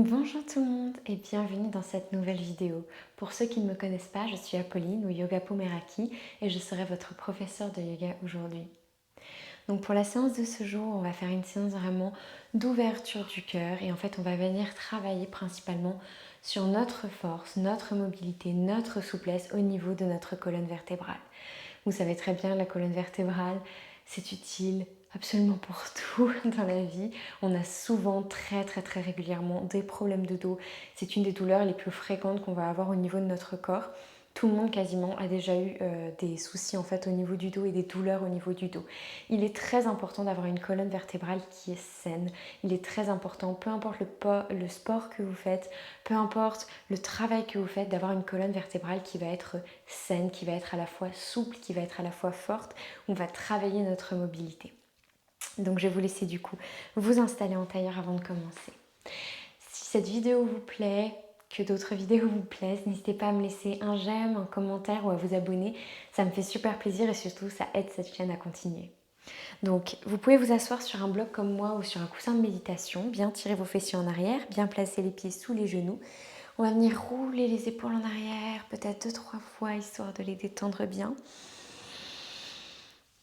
Bonjour tout le monde et bienvenue dans cette nouvelle vidéo. Pour ceux qui ne me connaissent pas, je suis Apolline ou Yoga Pomeraki et je serai votre professeure de yoga aujourd'hui. Donc pour la séance de ce jour, on va faire une séance vraiment d'ouverture du cœur et en fait on va venir travailler principalement sur notre force, notre mobilité, notre souplesse au niveau de notre colonne vertébrale. Vous savez très bien, la colonne vertébrale, c'est utile absolument pour tout dans la vie. On a souvent, très régulièrement des problèmes de dos. C'est une des douleurs les plus fréquentes qu'on va avoir au niveau de notre corps. Tout le monde quasiment a déjà eu des soucis en fait au niveau du dos et des douleurs au niveau du dos. Il est très important d'avoir une colonne vertébrale qui est saine. Il est très important, peu importe le sport que vous faites, peu importe le travail que vous faites, d'avoir une colonne vertébrale qui va être saine, qui va être à la fois souple, qui va être à la fois forte. On va travailler notre mobilité. Donc je vais vous laisser du coup vous installer en tailleur avant de commencer. Si cette vidéo vous plaît, que d'autres vidéos vous plaisent, n'hésitez pas à me laisser un j'aime, un commentaire ou à vous abonner. Ça me fait super plaisir et surtout ça aide cette chaîne à continuer. Donc vous pouvez vous asseoir sur un bloc comme moi ou sur un coussin de méditation, bien tirer vos fessiers en arrière, bien placer les pieds sous les genoux. On va venir rouler les épaules en arrière, peut-être 2-3 fois, histoire de les détendre bien.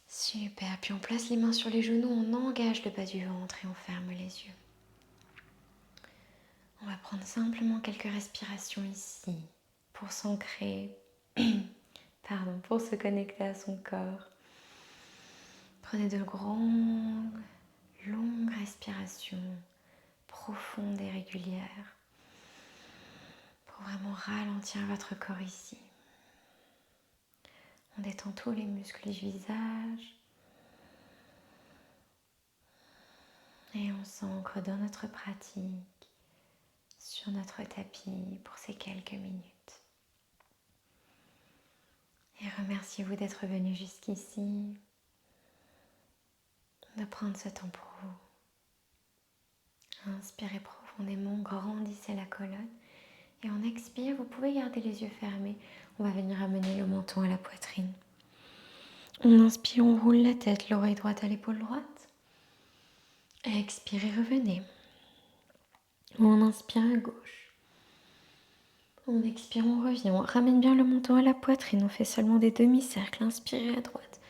Super, puis on place les mains sur les genoux, on engage le bas du ventre et on ferme les yeux. On va prendre simplement quelques respirations ici pour s'ancrer, pour se connecter à son corps. Prenez de grandes, longues respirations, profondes et régulières, pour vraiment ralentir votre corps ici. On détend tous les muscles du visage et on s'ancre dans notre pratique, sur notre tapis pour ces quelques minutes. Et remerciez-vous d'être venu jusqu'ici, de prendre ce temps pour vous. Inspirez profondément, grandissez la colonne. Et on expire, vous pouvez garder les yeux fermés. On va venir amener le menton à la poitrine. On inspire, on roule la tête, l'oreille droite à l'épaule droite. Expirez, revenez. On inspire à gauche. On expire, on revient. On ramène bien le menton à la poitrine. On fait seulement des demi-cercles. Inspirez à droite.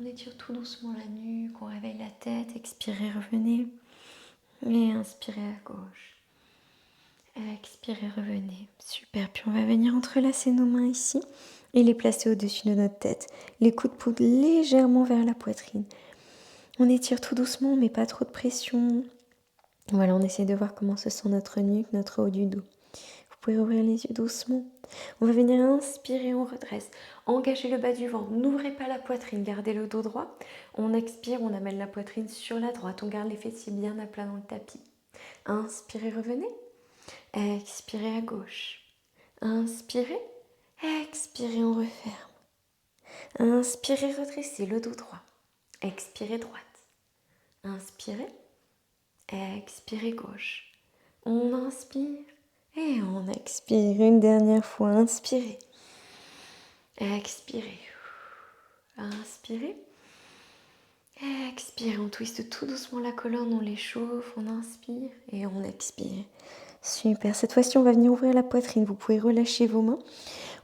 On étire tout doucement la nuque. On réveille la tête. Expirez, revenez. Et inspirez à gauche. Expirez, revenez. Super. Puis on va venir entrelacer nos mains ici et les placer au-dessus de notre tête. Les coudes poudent légèrement vers la poitrine. On étire tout doucement, on ne met pas trop de pression. Voilà, on essaie de voir comment se sent notre nuque, notre haut du dos. Vous pouvez ouvrir les yeux doucement. On va venir inspirer, on redresse. Engagez le bas du ventre, n'ouvrez pas la poitrine, gardez le dos droit. On expire, on amène la poitrine sur la droite. On garde les fessiers bien à plat dans le tapis. Inspirez, revenez. Expirez à gauche. Inspirez. Expirez, on referme. Inspirez, redressez le dos droit. Expirez, droite. Inspirez. Expirez, gauche. On inspire et on expire. Une dernière fois, inspirez. Expirez. Inspirez. Expirez. On twiste tout doucement la colonne, on l'échauffe, on inspire et on expire. Super. Cette fois-ci, on va venir ouvrir la poitrine. Vous pouvez relâcher vos mains.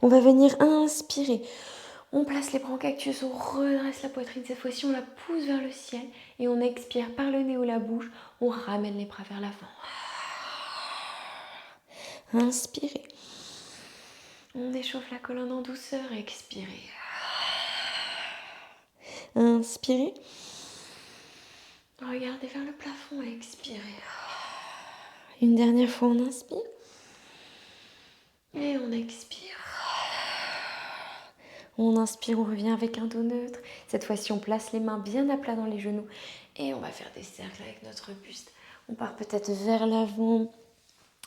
On va venir inspirer. On place les bras en cactus, on redresse la poitrine. Cette fois-ci, on la pousse vers le ciel et on expire par le nez ou la bouche. On ramène les bras vers l'avant. Inspirez. On échauffe la colonne en douceur. Expirez. Inspirez. Regardez vers le plafond. Expirez. Une dernière fois, on inspire. Et on expire. On inspire, on revient avec un dos neutre. Cette fois-ci, on place les mains bien à plat dans les genoux. Et on va faire des cercles avec notre buste. On part peut-être vers l'avant,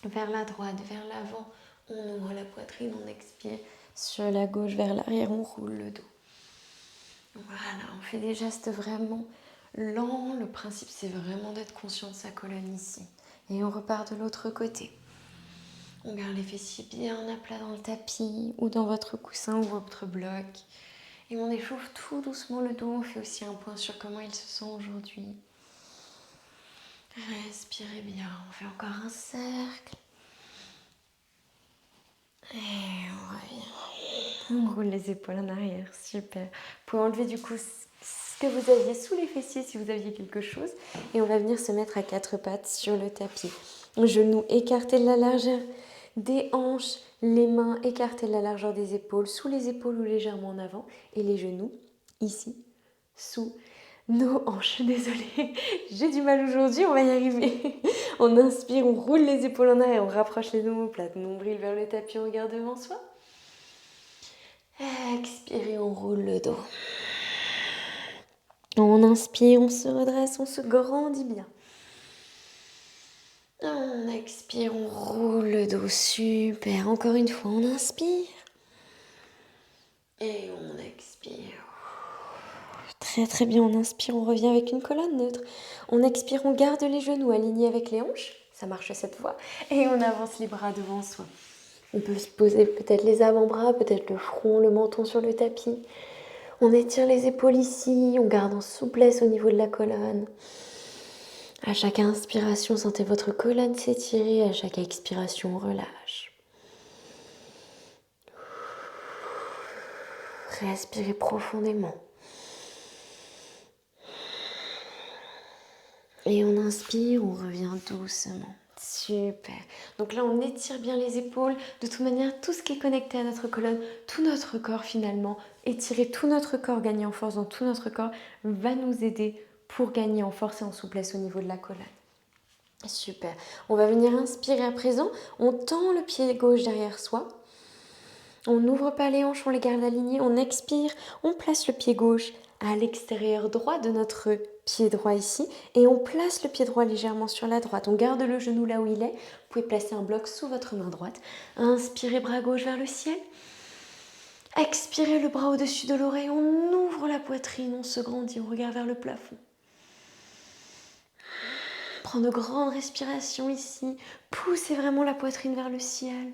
vers la droite, vers l'avant. On ouvre la poitrine, on expire. Sur la gauche, vers l'arrière, on roule le dos. Voilà, on fait des gestes vraiment lents. Le principe, c'est vraiment d'être conscient de sa colonne ici. Et on repart de l'autre côté. On garde les fessiers bien à plat dans le tapis ou dans votre coussin ou votre bloc. Et on échauffe tout doucement le dos. On fait aussi un point sur comment il se sent aujourd'hui. Respirez bien. On fait encore un cercle. Et on revient. On roule les épaules en arrière, super. Vous pouvez enlever du coup ce que vous aviez sous les fessiers si vous aviez quelque chose. Et on va venir se mettre à quatre pattes sur le tapis. Genoux écartés de la largeur des hanches, les mains écartées de la largeur des épaules, sous les épaules ou légèrement en avant. Et les genoux, ici, sous nos hanches. Désolée, j'ai du mal aujourd'hui, on va y arriver. On inspire, on roule les épaules en arrière, on rapproche les omoplates, nombril vers le tapis, on regarde devant soi. Expirez, on roule le dos. On inspire, on se redresse, on se grandit bien. On expire, on roule le dos, super. Encore une fois, on inspire. Et on expire. Très très bien, on inspire, on revient avec une colonne neutre. On expire, on garde les genoux alignés avec les hanches. Ça marche cette fois. Et on avance les bras devant soi. On peut se poser peut-être les avant-bras, peut-être le front, le menton sur le tapis. On étire les épaules ici, on garde en souplesse au niveau de la colonne. À chaque inspiration, sentez votre colonne s'étirer. À chaque expiration, on relâche. Respirez profondément. Et on inspire, on revient doucement. Super. Donc là, on étire bien les épaules. De toute manière, tout ce qui est connecté à notre colonne, tout notre corps finalement, étirer tout notre corps, gagner en force dans tout notre corps, va nous aider pour gagner en force et en souplesse au niveau de la colonne. Super. On va venir inspirer à présent. On tend le pied gauche derrière soi. On n'ouvre pas les hanches, on les garde alignés. On expire, on place le pied gauche à l'extérieur droit de notre pied droit ici. Et on place le pied droit légèrement sur la droite. On garde le genou là où il est. Vous pouvez placer un bloc sous votre main droite. Inspirez, bras gauche vers le ciel. Expirez, le bras au-dessus de l'oreille. On ouvre la poitrine, on se grandit, on regarde vers le plafond. Prends de grandes respirations ici. Poussez vraiment la poitrine vers le ciel.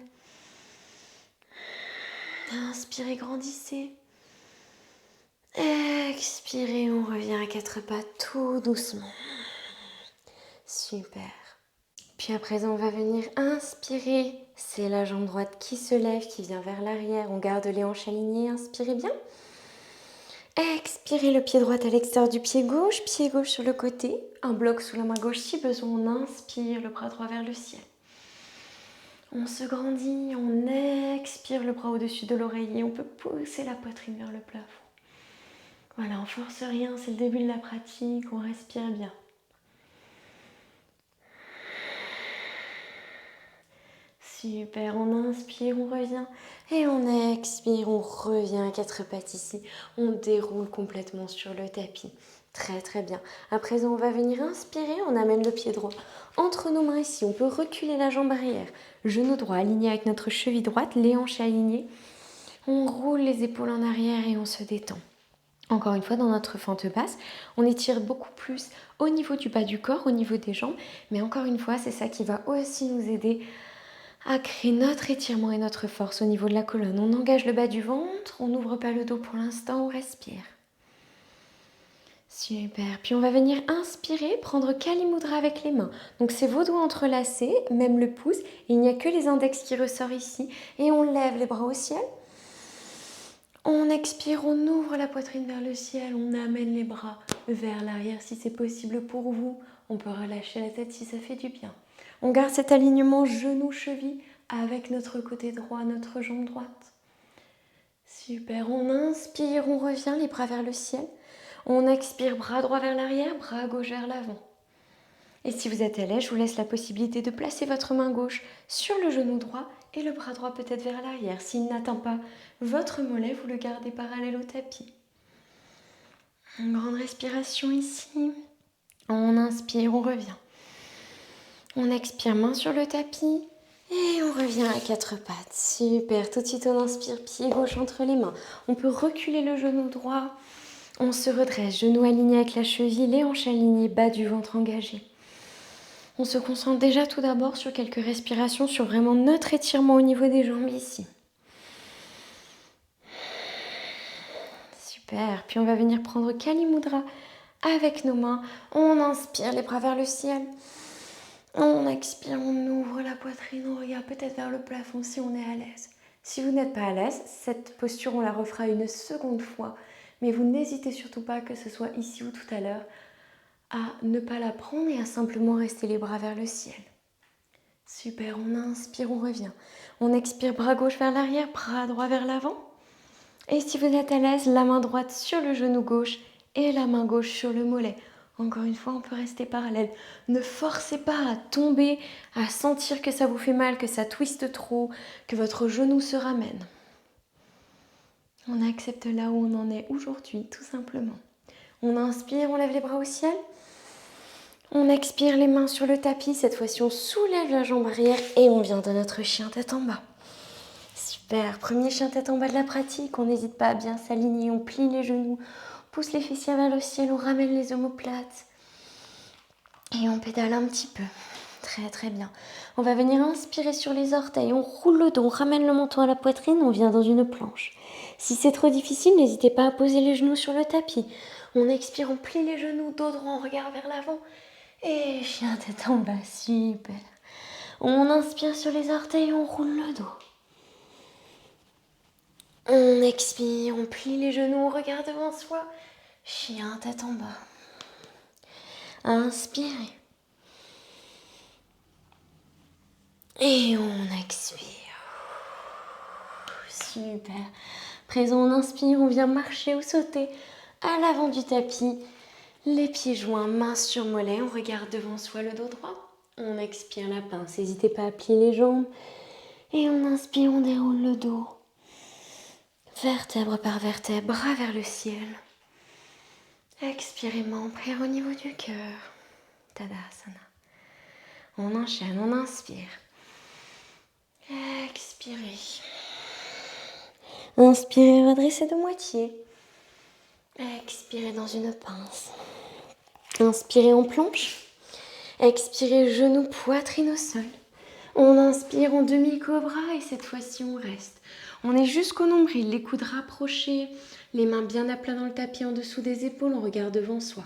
Inspirez, grandissez. Expirez, on revient à quatre pattes tout doucement. Super. Puis à présent, on va venir inspirer. C'est la jambe droite qui se lève, qui vient vers l'arrière. On garde les hanches alignées. Inspirez bien. Expirez, le pied droit à l'extérieur du pied gauche sur le côté. Un bloc sous la main gauche si besoin. On inspire, le bras droit vers le ciel. On se grandit, on expire, le bras au-dessus de l'oreiller. On peut pousser la poitrine vers le plafond. Voilà, on force rien, c'est le début de la pratique. On respire bien. Super, on inspire, on revient. Et on expire, on revient à quatre pattes ici. On déroule complètement sur le tapis. Très très bien. À présent, on va venir inspirer, on amène le pied droit entre nos mains ici. On peut reculer la jambe arrière. Genou droit aligné avec notre cheville droite, les hanches alignées. On roule les épaules en arrière et on se détend. Encore une fois, dans notre fente basse, on étire beaucoup plus au niveau du bas du corps, au niveau des jambes. Mais encore une fois, c'est ça qui va aussi nous aider à créer notre étirement et notre force au niveau de la colonne. On engage le bas du ventre, on n'ouvre pas le dos pour l'instant, on respire. Super. Puis on va venir inspirer, prendre Kali Mudra avec les mains. Donc c'est vos doigts entrelacés, même le pouce. Et il n'y a que les index qui ressortent ici. Et on lève les bras au ciel. On expire, on ouvre la poitrine vers le ciel. On amène les bras vers l'arrière si c'est possible pour vous. On peut relâcher la tête si ça fait du bien. On garde cet alignement genou-cheville avec notre côté droit, notre jambe droite. Super. On inspire, on revient, les bras vers le ciel. On expire, bras droit vers l'arrière, bras gauche vers l'avant. Et si vous êtes à l'aise, je vous laisse la possibilité de placer votre main gauche sur le genou droit et le bras droit peut-être vers l'arrière. S'il n'atteint pas votre mollet, vous le gardez parallèle au tapis. Une grande respiration ici. On inspire, on revient. On expire, main sur le tapis. Et on revient à quatre pattes. Super. Tout de suite, on inspire, pied gauche entre les mains. On peut reculer le genou droit. On se redresse, genou aligné avec la cheville, les hanches alignées, bas du ventre engagé. On se concentre déjà tout d'abord sur quelques respirations, sur vraiment notre étirement au niveau des jambes ici. Super. Puis on va venir prendre Kali Mudra avec nos mains. On inspire, les bras vers le ciel. On expire, on ouvre la poitrine, on regarde peut-être vers le plafond si on est à l'aise. Si vous n'êtes pas à l'aise, cette posture, on la refera une seconde fois. Mais vous n'hésitez surtout pas, que ce soit ici ou tout à l'heure, à ne pas la prendre et à simplement rester les bras vers le ciel. Super, on inspire, on revient. On expire, bras gauche vers l'arrière, bras droit vers l'avant. Et si vous êtes à l'aise, la main droite sur le genou gauche et la main gauche sur le mollet. Encore une fois, on peut rester parallèle. Ne forcez pas à tomber, à sentir que ça vous fait mal, que ça twiste trop, que votre genou se ramène. On accepte là où on en est aujourd'hui, tout simplement. On inspire, on lève les bras au ciel. On expire, les mains sur le tapis. Cette fois-ci, on soulève la jambe arrière et on vient de notre chien tête en bas. Super, premier chien tête en bas de la pratique. On n'hésite pas à bien s'aligner, on plie les genoux, on pousse les fessiers vers le ciel, on ramène les omoplates. Et on pédale un petit peu. Très très bien. On va venir inspirer sur les orteils, on roule le dos, on ramène le menton à la poitrine, on vient dans une planche. Si c'est trop difficile, n'hésitez pas à poser les genoux sur le tapis. On expire, on plie les genoux, dos droit, on regarde vers l'avant. Et chien tête en bas, super. On inspire sur les orteils, on roule le dos. On expire, on plie les genoux, on regarde devant soi. Chien tête en bas. Inspirez. Et on expire. Super. Présent, on inspire, on vient marcher ou sauter à l'avant du tapis. Les pieds joints, mains sur mollet, on regarde devant soi le dos droit. On expire la pince, n'hésitez pas à plier les jambes. Et on inspire, on déroule le dos. Vertèbre par vertèbre, bras vers le ciel. Expirez, main en prière au niveau du cœur. Tadasana. On enchaîne, on inspire. Expirez. Inspirez, redressez de moitié. Expirez dans une pince. Inspirez en planche. Expirez, genoux, poitrine au sol. On inspire en demi-cobra et cette fois-ci on reste. On est jusqu'au nombril, les coudes rapprochés, les mains bien à plat dans le tapis en dessous des épaules, on regarde devant soi.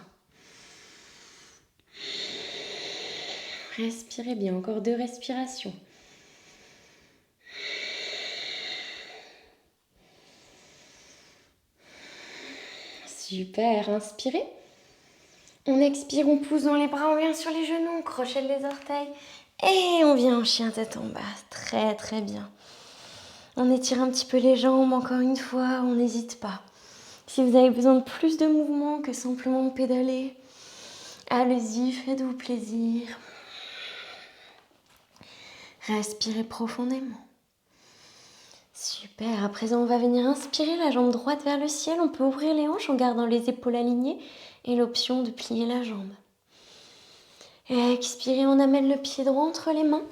Respirez bien, encore 2 respirations. Super, inspirez. On expire, on pousse dans les bras, on vient sur les genoux, on crochette les orteils. Et on vient en chien tête en bas, très très bien. On étire un petit peu les jambes, encore une fois, on n'hésite pas. Si vous avez besoin de plus de mouvement que simplement pédaler, allez-y, faites-vous plaisir. Respirez profondément. Super, à présent on va venir inspirer la jambe droite vers le ciel. On peut ouvrir les hanches en gardant les épaules alignées et l'option de plier la jambe. Et expirez, on amène le pied droit entre les mains.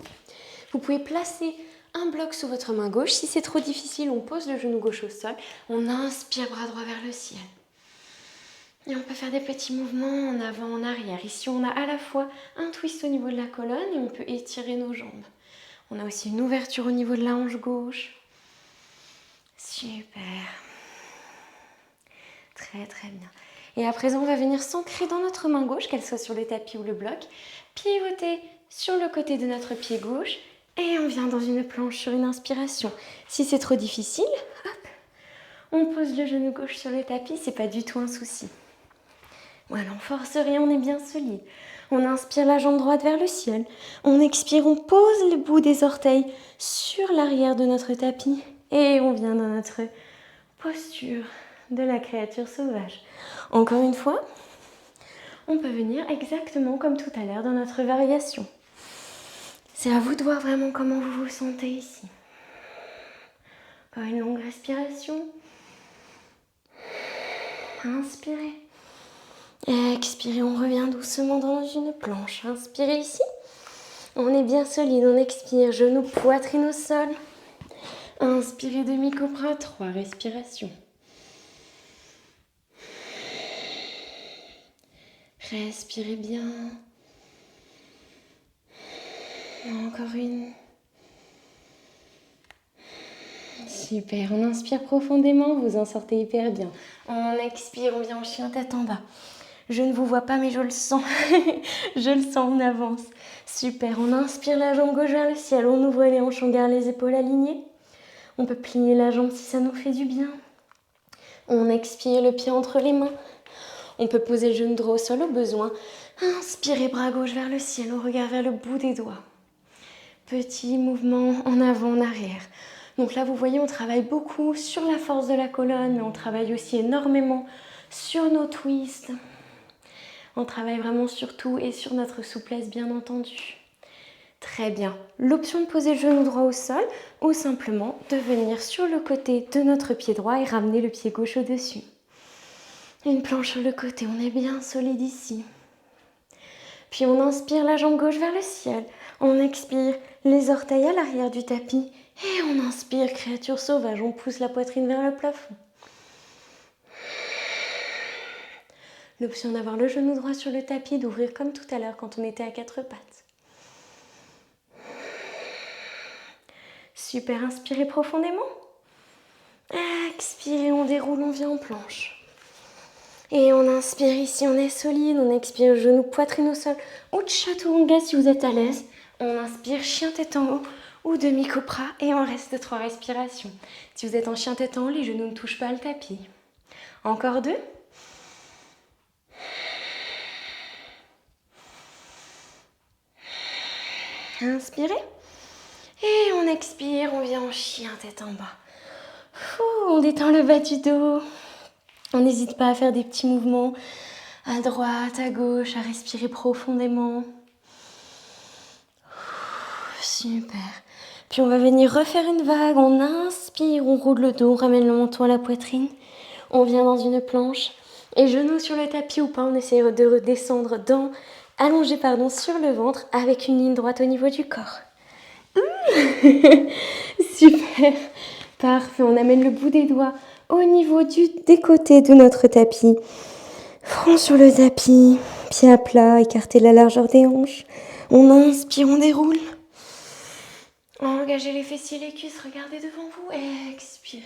Vous pouvez placer un bloc sous votre main gauche. Si c'est trop difficile, on pose le genou gauche au sol. On inspire, bras droit vers le ciel. Et on peut faire des petits mouvements en avant, en arrière. Ici, on a à la fois un twist au niveau de la colonne et on peut étirer nos jambes. On a aussi une ouverture au niveau de la hanche gauche. Super. Très très bien. Et à présent, on va venir s'ancrer dans notre main gauche, qu'elle soit sur le tapis ou le bloc. Pivoter sur le côté de notre pied gauche. Et on vient dans une planche sur une inspiration. Si c'est trop difficile, hop, on pose le genou gauche sur le tapis, c'est pas du tout un souci. Voilà, on force rien, on est bien solide. On inspire la jambe droite vers le ciel. On expire, on pose le bout des orteils sur l'arrière de notre tapis. Et on vient dans notre posture de la créature sauvage. Encore une fois, on peut venir exactement comme tout à l'heure dans notre variation. C'est à vous de voir vraiment comment vous vous sentez ici. Encore une longue respiration. Inspirez. Expirez, on revient doucement dans une planche. Inspirez ici. On est bien solide, on expire, genoux, poitrine au sol. Inspirez demi-cobra, 3 respirations. Respirez bien. Encore une. Super, on inspire profondément, vous en sortez hyper bien. On expire, on vient en chien tête en bas. Je ne vous vois pas mais je le sens. Je le sens, on avance. Super, on inspire la jambe gauche vers le ciel, on ouvre les hanches, on garde les épaules alignées. On peut plier la jambe si ça nous fait du bien. On expire le pied entre les mains. On peut poser le genou droit au sol au besoin. Inspirez, bras gauche vers le ciel, on regarde vers le bout des doigts. Petit mouvement en avant, en arrière. Donc là, vous voyez, on travaille beaucoup sur la force de la colonne, mais on travaille aussi énormément sur nos twists. On travaille vraiment sur tout et sur notre souplesse, bien entendu. Très bien. L'option de poser le genou droit au sol ou simplement de venir sur le côté de notre pied droit et ramener le pied gauche au-dessus. Une planche sur le côté, on est bien solide ici. Puis on inspire la jambe gauche vers le ciel. On expire les orteils à l'arrière du tapis. Et on inspire, créature sauvage, on pousse la poitrine vers le plafond. L'option d'avoir le genou droit sur le tapis, d'ouvrir comme tout à l'heure quand on était à quatre pattes. Super, inspirez profondément. Expirez, on déroule, on vient en planche. Et on inspire ici, on est solide, on expire genou, poitrine au sol, ou chaturanga si vous êtes à l'aise. On inspire chien tête en haut ou demi-cobra et on reste 3 respirations. Si vous êtes en chien tête en haut, les genoux ne touchent pas le tapis. Encore 2. Inspirez. Et on expire, on vient en chien tête en bas. On détend le bas du dos. On n'hésite pas à faire des petits mouvements à droite, à gauche, à respirer profondément. Super. Puis on va venir refaire une vague. On inspire, on roule le dos, on ramène le menton à la poitrine. On vient dans une planche. Et genoux sur le tapis ou pas, on essaie de redescendre allongé sur le ventre avec une ligne droite au niveau du corps. Super. Parfait. On amène le bout des doigts au niveau des côtés de notre tapis. Front sur le tapis, pied à plat, écartez la largeur des hanches. On inspire, on déroule. Engagez les fessiers, les cuisses, regardez devant vous. Expirez.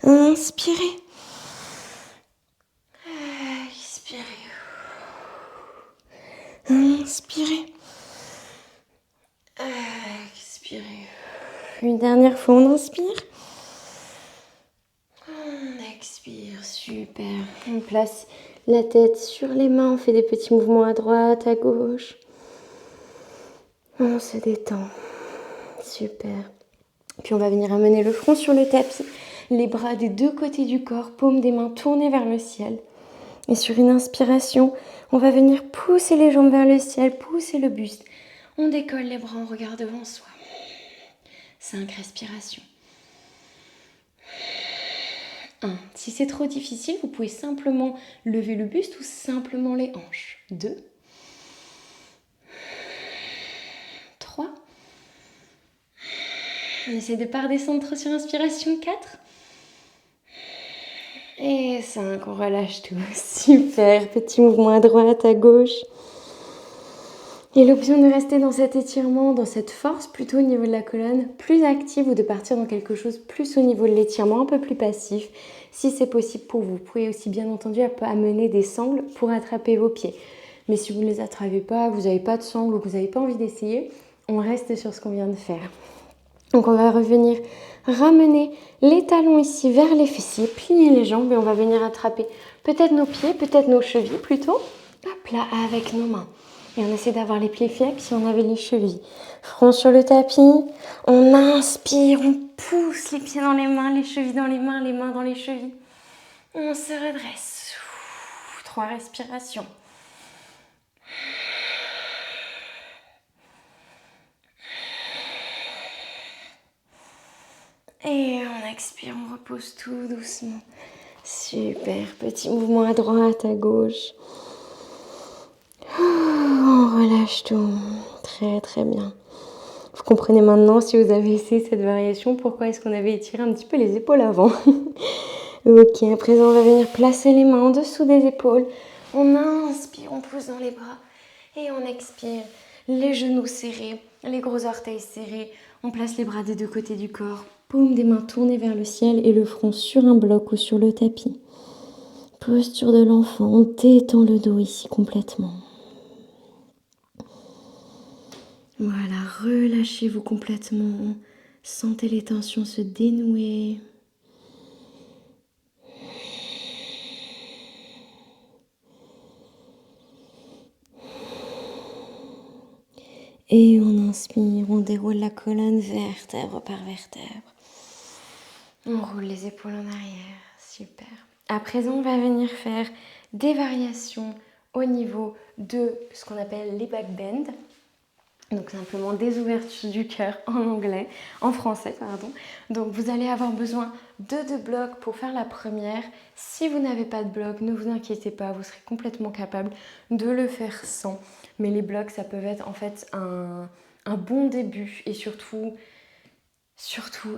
Inspirez. Expirez. Inspirez. Expirez. Une dernière fois, on inspire. On expire, super. On place la tête sur les mains, on fait des petits mouvements à droite, à gauche. On se détend. Super. Puis on va venir amener le front sur le tapis, les bras des 2 côtés du corps, paumes des mains tournées vers le ciel. Et sur une inspiration, on va venir pousser les jambes vers le ciel, pousser le buste. On décolle les bras, on regarde devant soi. 5 respirations. 1. Si c'est trop difficile, vous pouvez simplement lever le buste ou simplement les hanches. 2. 3. On essaie de ne pas redescendre trop sur inspiration. 4. Et 5. On relâche tout. Super. Petit mouvement à droite, à gauche. Et l'option de rester dans cet étirement, dans cette force plutôt au niveau de la colonne, plus active, ou de partir dans quelque chose plus au niveau de l'étirement, un peu plus passif, si c'est possible pour vous. Vous pouvez aussi bien entendu amener des sangles pour attraper vos pieds. Mais si vous ne les attrapez pas, que vous n'avez pas de sangles ou que vous n'avez pas envie d'essayer, on reste sur ce qu'on vient de faire. Donc on va revenir ramener les talons ici vers les fessiers, plier les jambes et on va venir attraper peut-être nos pieds, peut-être nos chevilles plutôt, hop là, avec nos mains. Et on essaie d'avoir les pieds faibles si on avait les chevilles. Front sur le tapis, on inspire, on pousse les pieds dans les mains, les chevilles dans les mains dans les chevilles. On se redresse. 3 respirations. Et on expire, on repose tout doucement. Super, petit mouvement à droite, à gauche. On relâche tout. Très très bien. Vous comprenez maintenant, si vous avez essayé cette variation, pourquoi est-ce qu'on avait étiré un petit peu les épaules avant. Ok, à présent on va venir placer les mains en dessous des épaules. On inspire, on pousse dans les bras. Et on expire, les genoux serrés, les gros orteils serrés. On place les bras des 2 côtés du corps. Paume des mains tournées vers le ciel et le front sur un bloc ou sur le tapis. Posture de l'enfant, on détend le dos ici complètement. Voilà, relâchez-vous complètement. Sentez les tensions se dénouer. Et on inspire, on déroule la colonne vertèbre par vertèbre. On roule les épaules en arrière, super. À présent, on va venir faire des variations au niveau de ce qu'on appelle les back bends. Donc simplement des ouvertures du cœur en français, pardon. Donc vous allez avoir besoin de 2 blocs pour faire la première. Si vous n'avez pas de bloc, ne vous inquiétez pas, vous serez complètement capable de le faire sans. Mais les blocs, ça peut être en fait un bon début et surtout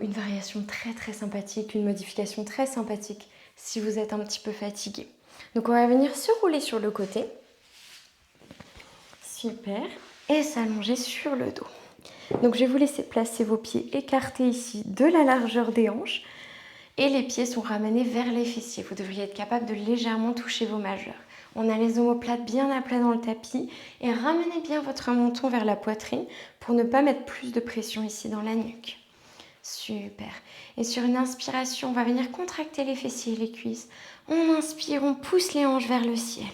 une variation très très sympathique, une modification très sympathique si vous êtes un petit peu fatigué. Donc on va venir se rouler sur le côté. Super. Et s'allonger sur le dos. Donc je vais vous laisser placer vos pieds écartés ici de la largeur des hanches et les pieds sont ramenés vers les fessiers. Vous devriez être capable de légèrement toucher vos majeurs. On a les omoplates bien à plat dans le tapis et ramenez bien votre menton vers la poitrine pour ne pas mettre plus de pression ici dans la nuque. Super. Et sur une inspiration, on va venir contracter les fessiers et les cuisses. On inspire, on pousse les hanches vers le ciel.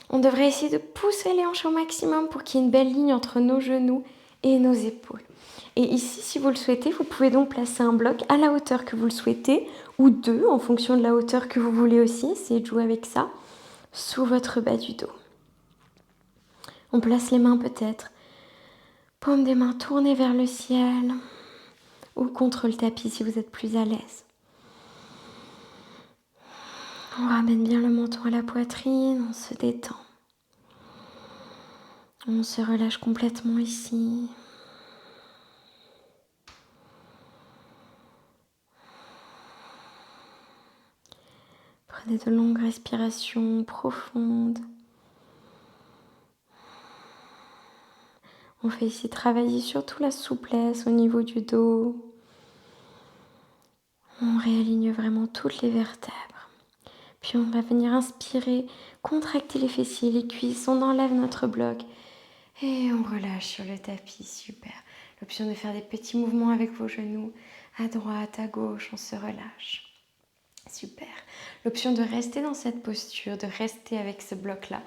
On devrait essayer de pousser les hanches au maximum pour qu'il y ait une belle ligne entre nos genoux et nos épaules. Et ici, si vous le souhaitez, vous pouvez donc placer un bloc à la hauteur que vous le souhaitez, ou 2 en fonction de la hauteur que vous voulez aussi. Essayez de jouer avec ça, sous votre bas du dos. On place les mains peut-être, paume des mains tournées vers le ciel, ou contre le tapis si vous êtes plus à l'aise. On ramène bien le menton à la poitrine, on se détend. On se relâche complètement ici. Prenez de longues respirations profondes. On fait ici travailler surtout la souplesse au niveau du dos. On réaligne vraiment toutes les vertèbres. Puis on va venir inspirer, contracter les fessiers, les cuisses. On enlève notre bloc et on relâche sur le tapis. Super. L'option de faire des petits mouvements avec vos genoux, à droite, à gauche, on se relâche. Super. L'option de rester dans cette posture, de rester avec ce bloc-là,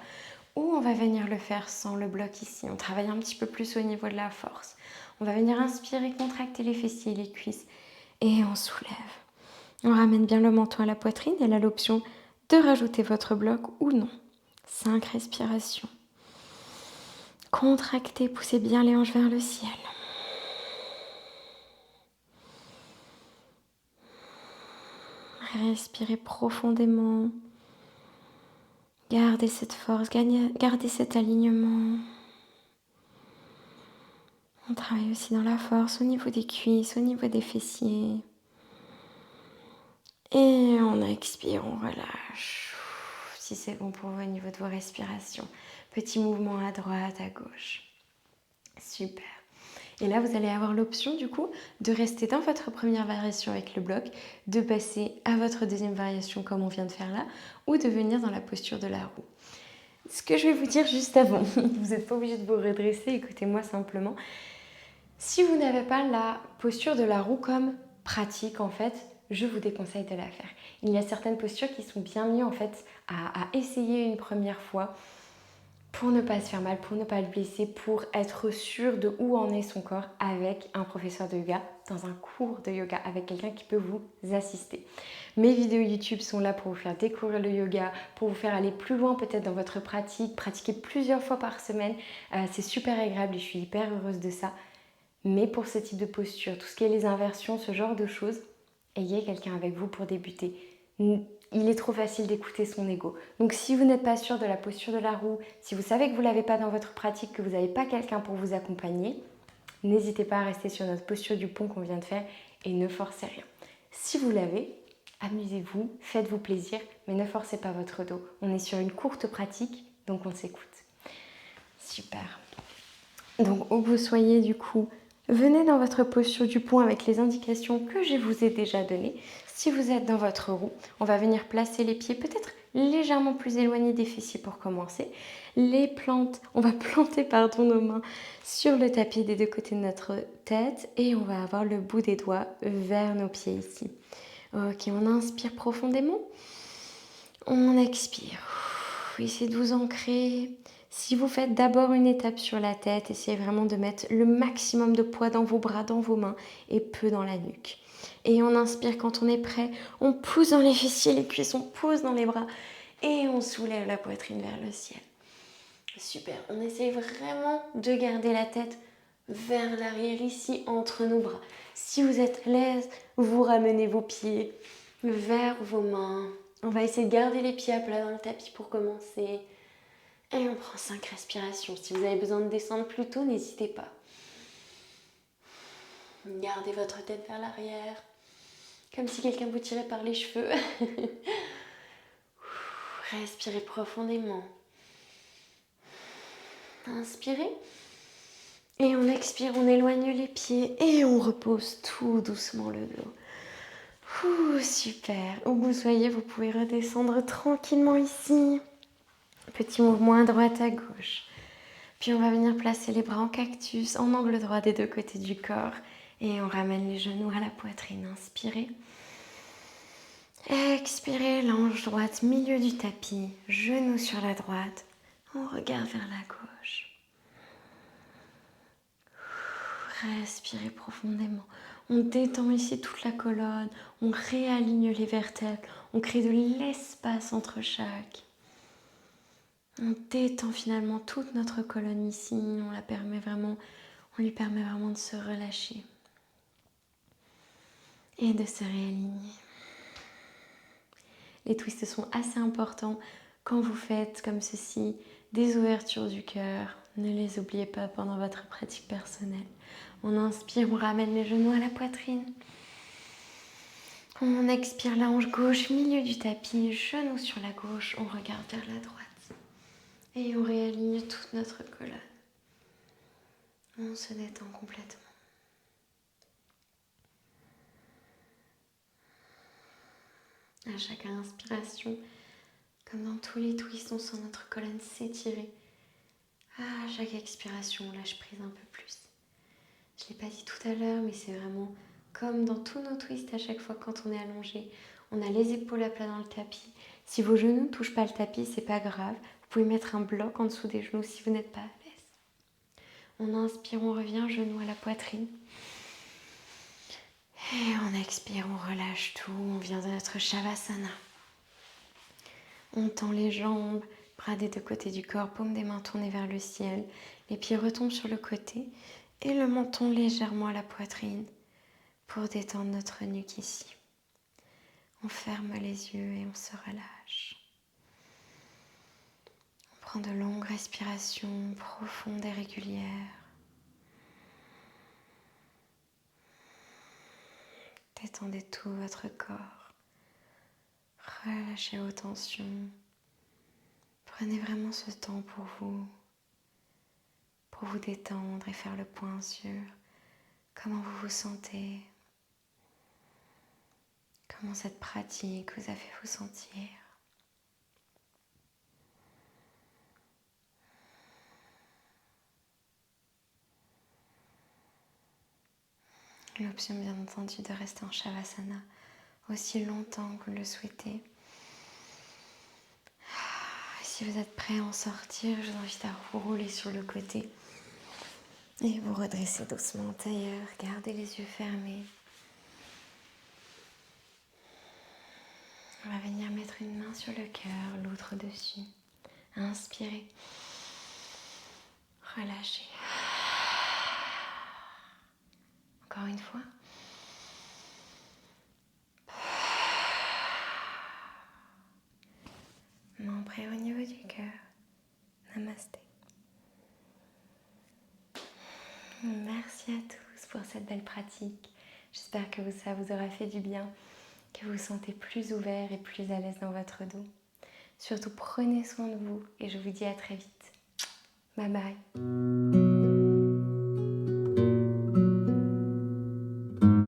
ou on va venir le faire sans le bloc ici. On travaille un petit peu plus au niveau de la force. On va venir inspirer, contracter les fessiers et les cuisses, et on soulève. On ramène bien le menton à la poitrine, et là l'option de rajouter votre bloc ou non. 5 respirations. Contractez, poussez bien les hanches vers le ciel. Respirez profondément. Gardez cette force, gardez cet alignement. On travaille aussi dans la force au niveau des cuisses, au niveau des fessiers. Et on expire, on relâche. Si c'est bon pour vous au niveau de vos respirations. Petit mouvement à droite, à gauche. Super. Et là, vous allez avoir l'option du coup de rester dans votre première variation avec le bloc, de passer à votre deuxième variation comme on vient de faire là, ou de venir dans la posture de la roue. Ce que je vais vous dire juste avant, vous n'êtes pas obligé de vous redresser, écoutez-moi simplement. Si vous n'avez pas la posture de la roue comme pratique en fait, je vous déconseille de la faire. Il y a certaines postures qui sont bien mieux en fait à essayer une première fois pour ne pas se faire mal, pour ne pas le blesser, pour être sûr de où en est son corps avec un professeur de yoga, dans un cours de yoga, avec quelqu'un qui peut vous assister. Mes vidéos YouTube sont là pour vous faire découvrir le yoga, pour vous faire aller plus loin peut-être dans votre pratique, pratiquer plusieurs fois par semaine. C'est super agréable et je suis hyper heureuse de ça. Mais pour ce type de posture, tout ce qui est les inversions, ce genre de choses, ayez quelqu'un avec vous pour débuter. Il est trop facile d'écouter son ego. Donc si vous n'êtes pas sûr de la posture de la roue, si vous savez que vous ne l'avez pas dans votre pratique, que vous n'avez pas quelqu'un pour vous accompagner, n'hésitez pas à rester sur notre posture du pont qu'on vient de faire et ne forcez rien. Si vous l'avez, amusez-vous, faites-vous plaisir, mais ne forcez pas votre dos. On est sur une courte pratique, donc on s'écoute. Super. Donc où que vous soyez du coup, venez dans votre posture du pont avec les indications que je vous ai déjà données. Si vous êtes dans votre roue, on va venir placer les pieds peut-être légèrement plus éloigné des fessiers pour commencer. On va planter nos mains sur le tapis des deux côtés de notre tête et on va avoir le bout des doigts vers nos pieds ici. Ok, on inspire profondément. On expire. Essayez de vous ancrer. Si vous faites d'abord une étape sur la tête, essayez vraiment de mettre le maximum de poids dans vos bras, dans vos mains et peu dans la nuque. Et on inspire quand on est prêt. On pousse dans les fessiers, les cuisses, on pousse dans les bras et on soulève la poitrine vers le ciel. Super. On essaye vraiment de garder la tête vers l'arrière ici entre nos bras. Si vous êtes à l'aise, vous ramenez vos pieds vers vos mains. On va essayer de garder les pieds à plat dans le tapis pour commencer. Et on prend 5 respirations. Si vous avez besoin de descendre plus tôt, n'hésitez pas. Gardez votre tête vers l'arrière, comme si quelqu'un vous tirait par les cheveux. Respirez profondément. Inspirez. Et on expire, on éloigne les pieds et on repose tout doucement le dos. Super. Où vous soyez, vous pouvez redescendre tranquillement ici. Petit mouvement à droite, à gauche. Puis on va venir placer les bras en cactus, en angle droit des deux côtés du corps. Et on ramène les genoux à la poitrine. Inspirez. Expirez, la hanche droite, milieu du tapis. Genoux sur la droite. On regarde vers la gauche. Respirez profondément. On détend ici toute la colonne. On réaligne les vertèbres. On crée de l'espace entre chaque. On détend finalement toute notre colonne ici. On lui permet vraiment de se relâcher et de se réaligner. Les twists sont assez importants quand vous faites comme ceci des ouvertures du cœur. Ne les oubliez pas pendant votre pratique personnelle. On inspire, on ramène les genoux à la poitrine. On expire, la hanche gauche, milieu du tapis, genoux sur la gauche. On regarde vers la droite. Et on réaligne toute notre colonne. On se détend complètement. À chaque inspiration, comme dans tous les twists, on sent notre colonne s'étirer. À chaque expiration, on lâche prise un peu plus. Je ne l'ai pas dit tout à l'heure, mais c'est vraiment comme dans tous nos twists, à chaque fois quand on est allongé, on a les épaules à plat dans le tapis. Si vos genoux ne touchent pas le tapis, c'est pas grave. Vous pouvez mettre un bloc en dessous des genoux si vous n'êtes pas à l'aise. On inspire, on revient, genoux à la poitrine. Et on expire, on relâche tout, on vient de notre Shavasana. On tend les jambes, bras des deux côtés du corps, paumes des mains tournées vers le ciel. Les pieds retombent sur le côté et le menton légèrement à la poitrine pour détendre notre nuque ici. On ferme les yeux et on se relâche. On prend de longues respirations profondes et régulières. Détendez tout votre corps. Relâchez vos tensions. Prenez vraiment ce temps pour vous détendre et faire le point sur comment vous vous sentez, comment cette pratique vous a fait vous sentir. L'option bien entendu de rester en Shavasana aussi longtemps que vous le souhaitez. Si vous êtes prêt à en sortir, je vous invite à vous rouler sur le côté et vous redresser doucement en tailleur. Gardez les yeux fermés. On va venir mettre une main sur le cœur, l'autre dessus. Inspirez. Relâchez. Encore une fois. Main près au niveau du cœur. Namasté. Merci à tous pour cette belle pratique. J'espère que ça vous aura fait du bien, que vous vous sentez plus ouvert et plus à l'aise dans votre dos. Surtout prenez soin de vous et je vous dis à très vite. Bye bye.